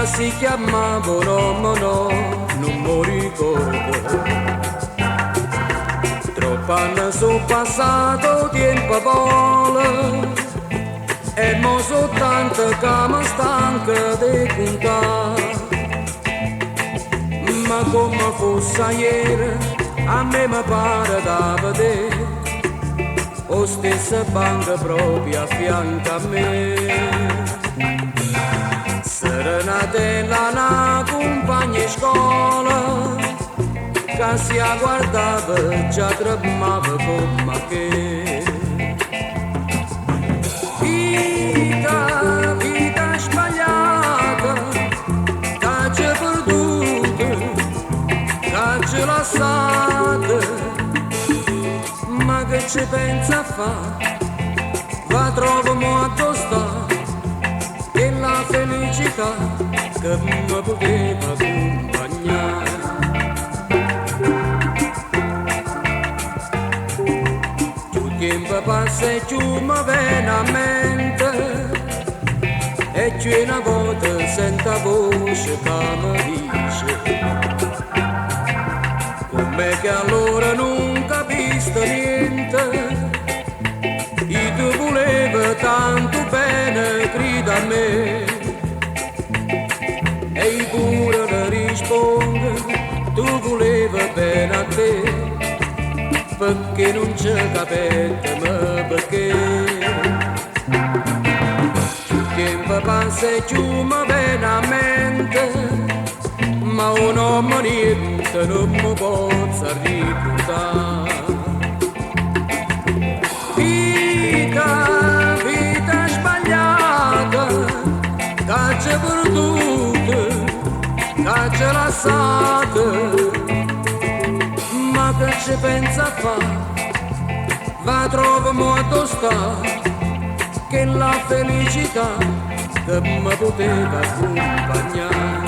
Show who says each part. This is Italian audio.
Speaker 1: si chiamavano, ma no, non mi ricordo. Troppo anni sono passato, tempo vola, e mo soltanto che mi stanca di contare. Ma come fosse ieri, a me mi pare da vedere o stessa banca proprio a fianco a me. Serenatella una compagna in scuola che si guardava già tremava come che. Vita sbagliata, che ci perduta, che ci lasciata, ma che ci pensa a fare? Va troviamo a tostare e la felicità che mi poteva accompagnare. Più tempo passa e più mi viene a mente e più una volta sento voce che mi dice come che allora non capisco niente. E tu volevi tanto bene, grida a me. E pure le risponde, tu volevi bene a te. Perché non c'è capito, ma perché? Più tempo passa e più mi viene a mente, ma un uomo niente non mi posso ricordare. Vita sbagliata, che ci perduta, che ci lasciata, ma che ci pensa a fare? Va troviamo a tostare, che la felicità che mi poteva accompagnare.